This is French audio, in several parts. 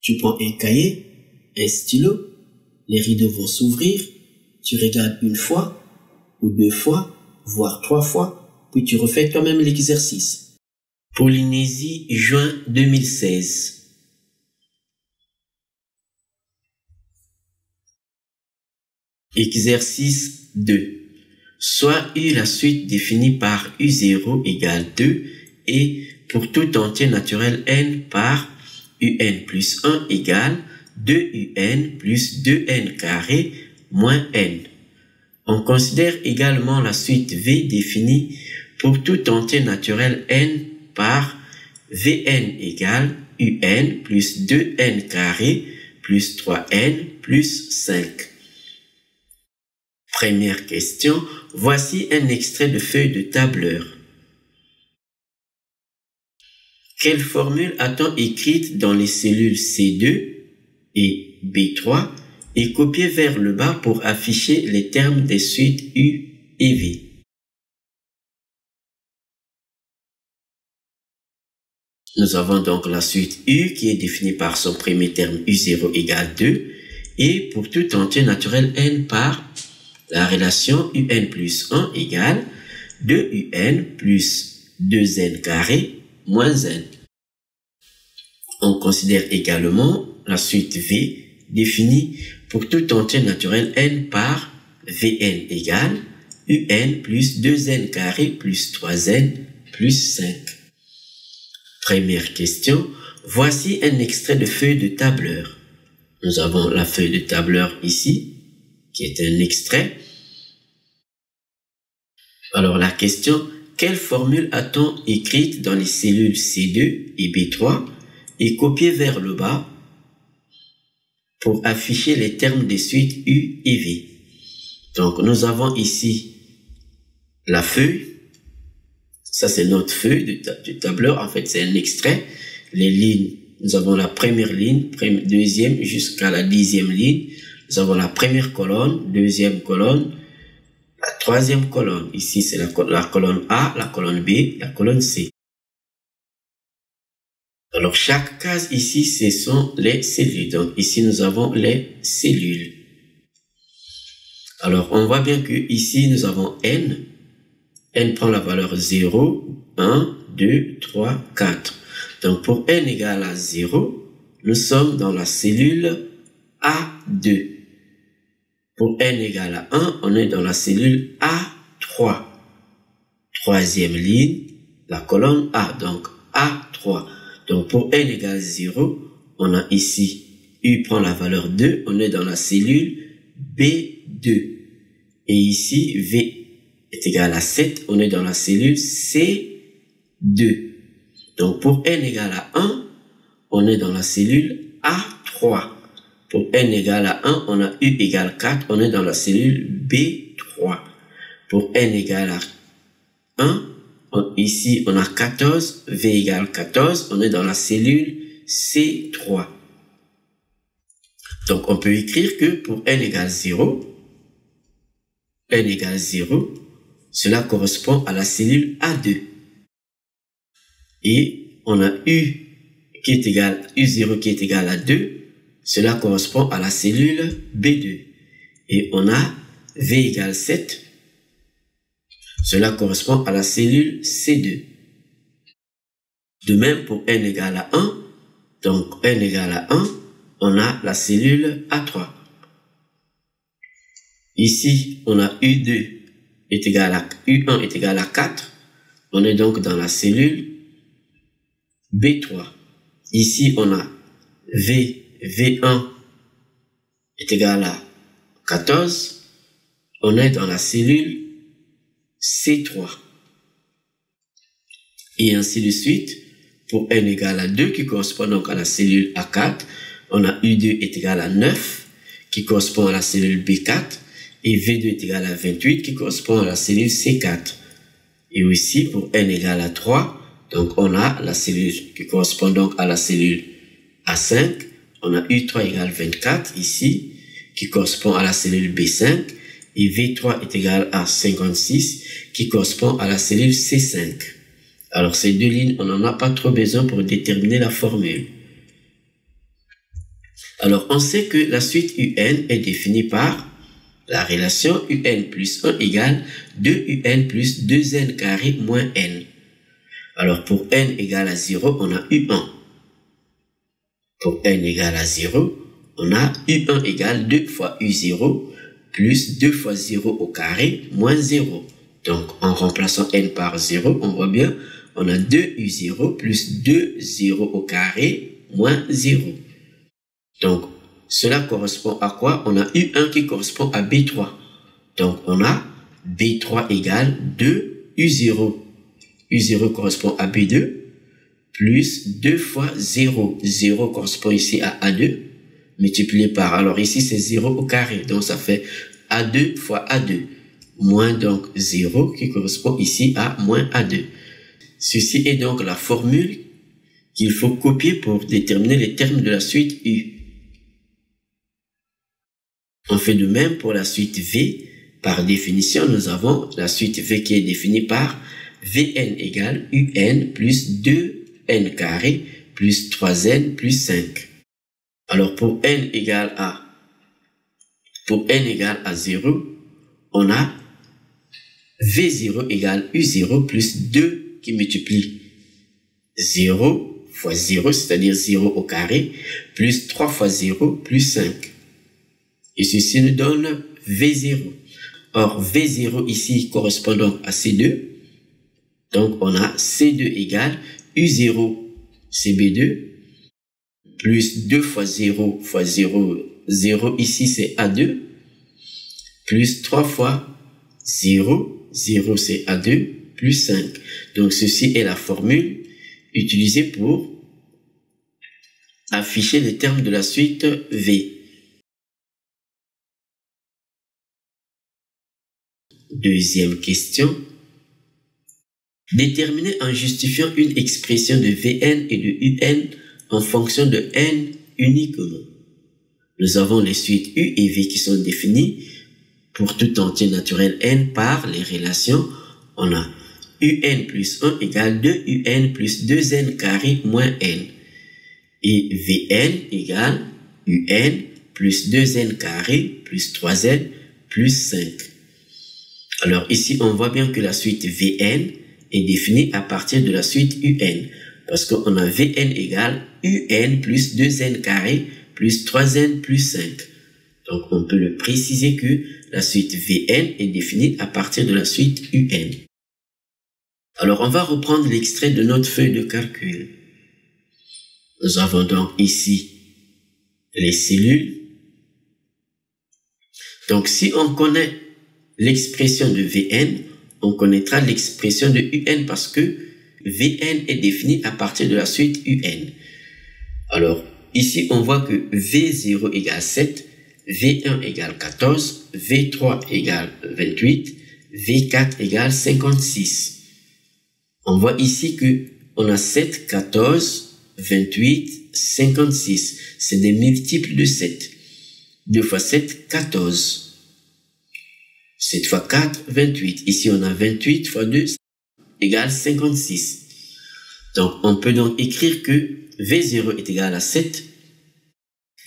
Tu prends un cahier, un stylo, les rideaux vont s'ouvrir, tu regardes une fois, ou deux fois, voire trois fois, puis tu refais toi-même l'exercice. Polynésie, juin 2016. Exercice 2. Soit U la suite définie par U0 égale 2 et pour tout entier naturel n par UN plus 1 égale 2UN plus 2n carré moins n. On considère également la suite V définie pour tout entier naturel n par Vn égale UN plus 2n carré plus 3n plus 5. Première question, voici un extrait de feuille de tableur. Quelle formule a-t-on écrite dans les cellules C2 et B3 et copiée vers le bas pour afficher les termes des suites U et V? Nous avons donc la suite U qui est définie par son premier terme U0 égale 2 et pour tout entier naturel n par la relation UN plus 1 égale 2UN plus 2n carré moins n. On considère également la suite V définie pour tout entier naturel n par Vn égale UN plus 2n carré plus 3n plus 5. Première question, voici un extrait de feuille de tableur. Nous avons la feuille de tableur ici, qui est un extrait. Alors la question, quelle formule a-t-on écrite dans les cellules C2 et B3 et copiée vers le bas pour afficher les termes des suites U et V? Donc nous avons ici la feuille, ça c'est notre feuille du tableur, en fait c'est un extrait, les lignes, nous avons la première ligne, deuxième jusqu'à la 10e ligne, nous avons la première colonne, deuxième colonne, la troisième colonne, ici c'est la colonne A, la colonne B, la colonne C. Alors chaque case ici, ce sont les cellules. Donc ici nous avons les cellules. Alors on voit bien que ici nous avons N. N prend la valeur 0, 1, 2, 3, 4. Donc pour N égale à 0, nous sommes dans la cellule A2. Pour n égale à 1, on est dans la cellule A3. Troisième ligne, la colonne A, donc A3. Donc pour n égale 0, on a ici U prend la valeur 2, on est dans la cellule B2. Et ici, V est égal à 7, on est dans la cellule C2. Donc pour n égale à 1, on est dans la cellule A3. Pour n égale à 1, on a U égale 4, on est dans la cellule B3. Pour n égale à 1, ici on a 14, V égale 14, on est dans la cellule C3. Donc on peut écrire que pour n égale 0, cela correspond à la cellule A2. Et on a U qui est égal, U0 qui est égal à 2, cela correspond à la cellule B2. Et on a V égale 7. Cela correspond à la cellule C2. De même pour n égale à 1. Donc n égale à 1, on a la cellule A3. Ici, on a U2 est égal à U1 est égal à 4. On est donc dans la cellule B3. Ici, on a V1 est égal à 14, on est dans la cellule C3. Et ainsi de suite, pour n égale à 2 qui correspond donc à la cellule A4, on a U2 est égal à 9 qui correspond à la cellule B4 et V2 est égal à 28 qui correspond à la cellule C4. Et aussi pour n égale à 3, donc on a la cellule qui correspond donc à la cellule A5, on a U3 égale 24 ici, qui correspond à la cellule B5, et V3 est égal à 56, qui correspond à la cellule C5. Alors ces deux lignes, on n'en a pas trop besoin pour déterminer la formule. Alors, on sait que la suite UN est définie par la relation UN plus 1 égale 2UN plus 2n carré moins n. Alors, pour n égale à 0, on a U1. Pour n égale à 0, on a U1 égale 2 fois U0 plus 2 fois 0 au carré moins 0. Donc, en remplaçant n par 0, on voit bien, on a 2U0 plus 2 0 au carré moins 0. Donc, cela correspond à quoi? On a U1 qui correspond à B3. Donc, on a B3 égale 2U0. U0 correspond à B2 plus 2 fois 0. 0 correspond ici à A2 multiplié par, alors ici c'est 0 au carré, donc ça fait A2 fois A2, moins donc 0 qui correspond ici à moins A2. Ceci est donc la formule qu'il faut copier pour déterminer les termes de la suite U. On fait de même pour la suite V. Par définition, nous avons la suite V qui est définie par Vn égale Un plus 2n carré plus 3n plus 5. Alors pour n égale à 0, on a V0 égale U0 plus 2 qui multiplie 0 fois 0, c'est-à-dire 0 au carré, plus 3 fois 0 plus 5. Et ceci nous donne V0. Or, V0 ici correspond donc à C2. Donc, on a C2 égale U0 CB2 plus 2 fois 0 fois 0. 0 ici c'est A2 plus 3 fois 0. 0 c'est A2 plus 5. Donc, ceci est la formule utilisée pour afficher les termes de la suite V. Deuxième question. Déterminer en justifiant une expression de Vn et de Un en fonction de n uniquement. Nous avons les suites U et V qui sont définies pour tout entier naturel n par les relations. On a Un plus 1 égale 2Un plus 2n carré moins n. Et Vn égale Un plus 2n carré plus 3n plus 5. Alors ici, on voit bien que la suite Vn est définie à partir de la suite Un. Parce qu'on a Vn égale Un plus 2n carré plus 3n plus 5. Donc on peut le préciser que la suite Vn est définie à partir de la suite Un. Alors on va reprendre l'extrait de notre feuille de calcul. Nous avons donc ici les cellules. Donc si on connaît l'expression de Vn, on connaîtra l'expression de Un parce que Vn est défini à partir de la suite Un. Alors, ici, on voit que V0 égale 7, V1 égale 14, V3 égale 28, V4 égale 56. On voit ici que on a 7, 14, 28, 56. C'est des multiples de 7. 2 fois 7, 14. 7 fois 4, 28. Ici, on a 28 fois 2 égale 56. Donc, on peut donc écrire que V0 est égal à 7,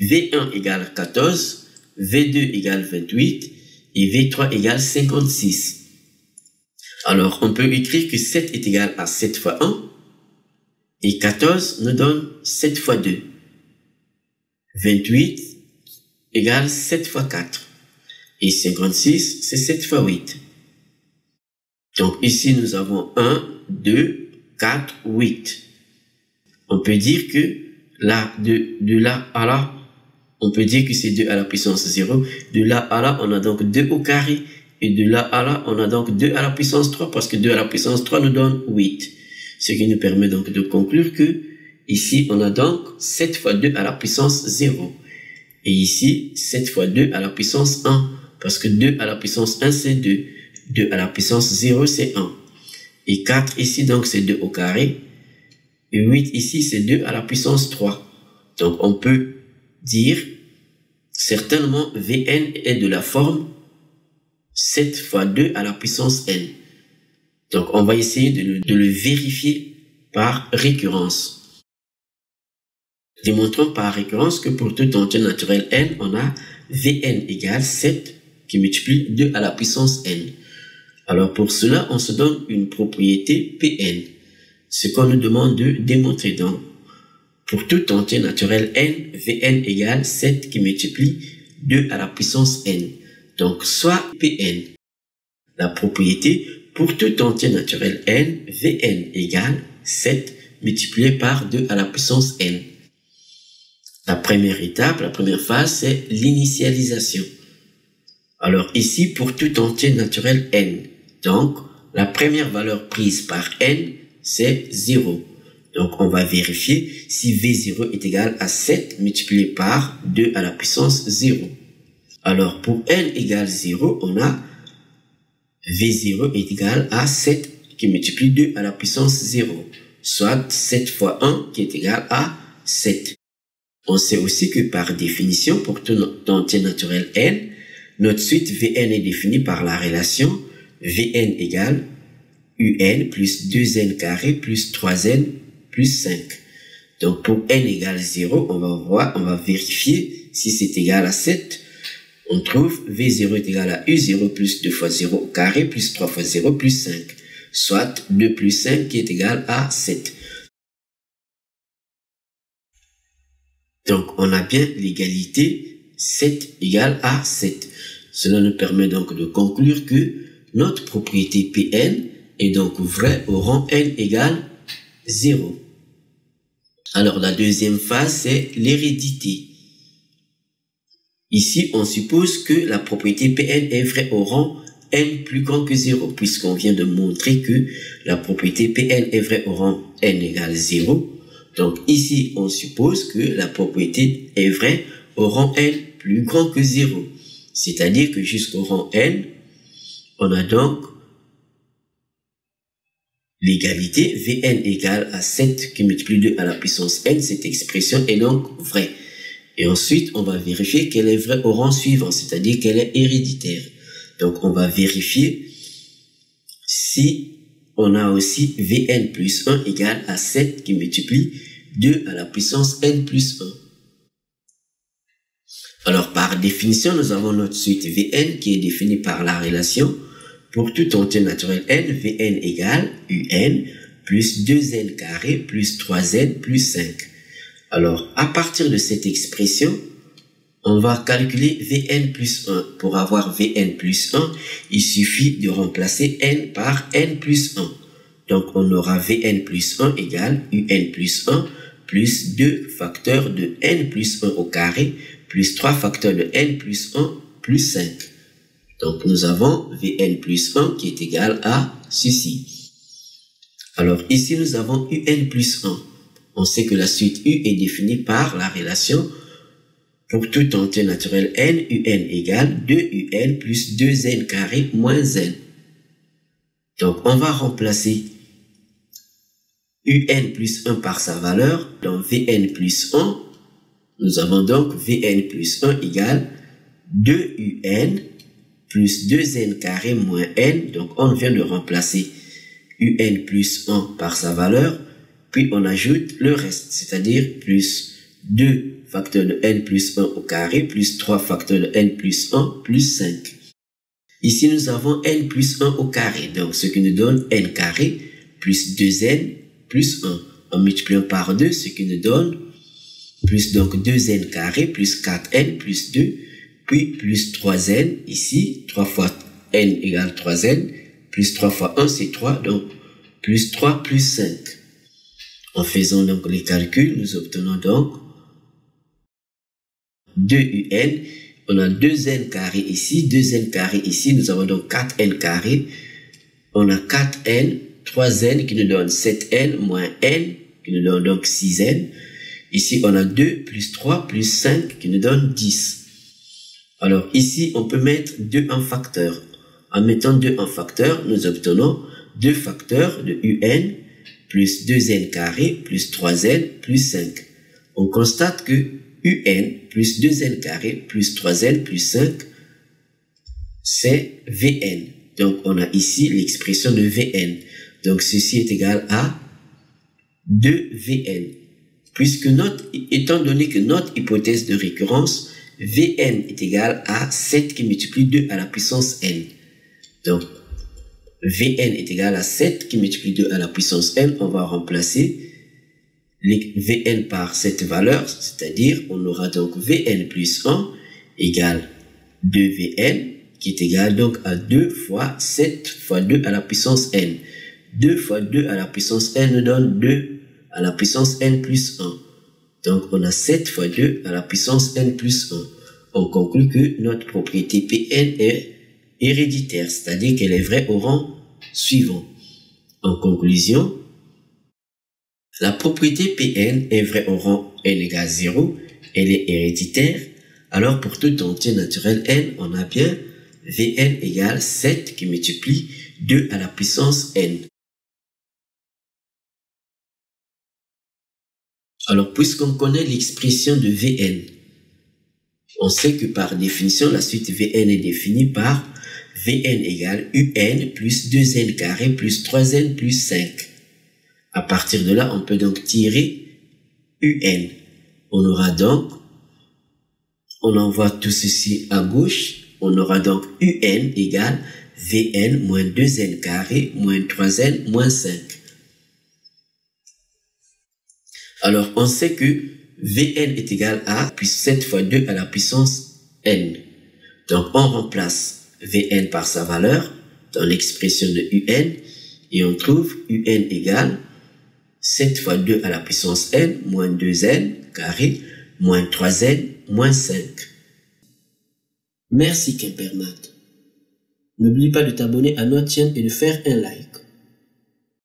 V1 égale 14, V2 égale 28 et V3 égale 56. Alors, on peut écrire que 7 est égal à 7 fois 1 et 14 nous donne 7 fois 2. 28 égale 7 fois 4. Et 56, c'est 7 fois 8. Donc ici, nous avons 1, 2, 4, 8. On peut dire que là, de là à là, on peut dire que c'est 2 à la puissance 0. De là à là, on a donc 2 au carré. Et de là à là, on a donc 2 à la puissance 3 parce que 2 à la puissance 3 nous donne 8. Ce qui nous permet donc de conclure que ici, on a donc 7 fois 2 à la puissance 0. Et ici, 7 fois 2 à la puissance 1. Parce que 2 à la puissance 1, c'est 2. 2 à la puissance 0, c'est 1. Et 4 ici, donc, c'est 2 au carré. Et 8 ici, c'est 2 à la puissance 3. Donc, on peut dire, certainement, Vn est de la forme 7 fois 2 à la puissance n. Donc, on va essayer de le vérifier par récurrence. Démontrons par récurrence que pour tout entier naturel n, on a Vn égale 7 qui multiplie 2 à la puissance n. Alors pour cela, on se donne une propriété Pn, ce qu'on nous demande de démontrer. Donc, pour tout entier naturel n, Vn égale 7 qui multiplie 2 à la puissance n. Donc, soit Pn. La propriété, pour tout entier naturel n, Vn égale 7 multiplié par 2 à la puissance n. La première étape, la première phase, c'est l'initialisation. Alors ici, pour tout entier naturel n, donc la première valeur prise par n, c'est 0. Donc on va vérifier si V0 est égal à 7 multiplié par 2 à la puissance 0. Alors pour n égale 0, on a V0 est égal à 7 qui multiplie 2 à la puissance 0, soit 7 fois 1 qui est égal à 7. On sait aussi que par définition, pour tout entier naturel n, notre suite Vn est définie par la relation Vn égale Un plus 2n carré plus 3n plus 5. Donc pour n égale 0, on va vérifier si c'est égal à 7. On trouve V0 est égal à U0 plus 2 fois 0 au carré plus 3 fois 0 plus 5. Soit 2 plus 5 qui est égal à 7. Donc on a bien l'égalité 7 égale à 7. Cela nous permet donc de conclure que notre propriété Pn est donc vraie au rang n égale 0. Alors la deuxième phase, c'est l'hérédité. Ici, on suppose que la propriété Pn est vraie au rang n plus grand que 0, puisqu'on vient de montrer que la propriété Pn est vraie au rang n égale 0. Donc ici, on suppose que la propriété est vraie au rang n plus grand que 0. C'est-à-dire que jusqu'au rang n, on a donc l'égalité Vn égale à 7 qui multiplie 2 à la puissance n. Cette expression est donc vraie. Et ensuite, on va vérifier qu'elle est vraie au rang suivant, c'est-à-dire qu'elle est héréditaire. Donc, on va vérifier si on a aussi Vn plus 1 égale à 7 qui multiplie 2 à la puissance n plus 1. Alors, par définition, nous avons notre suite Vn qui est définie par la relation pour tout entier naturel n, Vn égale Un plus 2n carré plus 3n plus 5. Alors, à partir de cette expression, on va calculer Vn plus 1. Pour avoir Vn plus 1, il suffit de remplacer n par n plus 1. Donc, on aura Vn plus 1 égale Un plus 1 plus 2 facteurs de n plus 1 au carré plus 3 facteurs de n plus 1 plus 5. Donc, nous avons Vn plus 1 qui est égal à ceci. Alors, ici, nous avons Un plus 1. On sait que la suite U est définie par la relation pour tout entier naturel n, Un égale 2Un plus 2n carré moins n. Donc, on va remplacer Un plus 1 par sa valeur. Dans Vn plus 1, nous avons donc Vn plus 1 égale 2Un plus 2n carré moins n. Donc, on vient de remplacer Un plus 1 par sa valeur. Puis, on ajoute le reste, c'est-à-dire plus 2 facteurs de n plus 1 au carré, plus 3 facteurs de n plus 1, plus 5. Ici, nous avons n plus 1 au carré, donc ce qui nous donne n carré plus 2n plus 1. En multipliant par 2, ce qui nous donne plus donc 2n carré plus 4n plus 2, puis plus 3n, ici, 3 fois n égale 3n, plus 3 fois 1, c'est 3, donc plus 3 plus 5. En faisant donc les calculs, nous obtenons donc 2Un, on a 2n carré ici, 2n carré ici, nous avons donc 4n carré, on a 4n, 3n qui nous donne 7n moins n qui nous donne donc 6n, ici on a 2 plus 3 plus 5 qui nous donne 10. Alors ici on peut mettre 2 en facteur, en mettant 2 en facteur, nous obtenons 2 facteurs de Un plus 2n carré plus 3n plus 5. On constate que Un plus 2n carré plus 3n plus 5, c'est Vn. Donc, on a ici l'expression de Vn. Donc, ceci est égal à 2Vn. étant donné que notre hypothèse de récurrence, Vn est égal à 7 qui multiplie 2 à la puissance n. Donc, Vn est égal à 7 qui multiplie 2 à la puissance n. On va remplacer Vn par cette valeur, c'est-à-dire on aura donc Vn plus 1 égale 2Vn, qui est égal donc à 2 fois 7 fois 2 à la puissance n. 2 fois 2 à la puissance n nous donne 2 à la puissance n plus 1. Donc on a 7 fois 2 à la puissance n plus 1. On conclut que notre propriété Pn est héréditaire, c'est-à-dire qu'elle est vraie au rang suivant. En conclusion, la propriété Pn est vraie au rang n égale 0, elle est héréditaire. Alors pour tout entier naturel n, on a bien Vn égale 7 qui multiplie 2 à la puissance n. Alors puisqu'on connaît l'expression de Vn, on sait que par définition la suite Vn est définie par Vn égale Un plus 2n carré plus 3n plus 5. À partir de là, on peut donc tirer Un. On aura donc, on envoie tout ceci à gauche, on aura donc Un égale Vn moins 2n carré moins 3n moins 5. Alors, on sait que Vn est égal à puis 7 fois 2 à la puissance n. Donc, on remplace Vn par sa valeur dans l'expression de Un et on trouve Un égale 7 fois 2 à la puissance n moins 2n carré moins 3n moins 5. Merci Quimpermat. N'oublie pas de t'abonner à notre chaîne et de faire un like.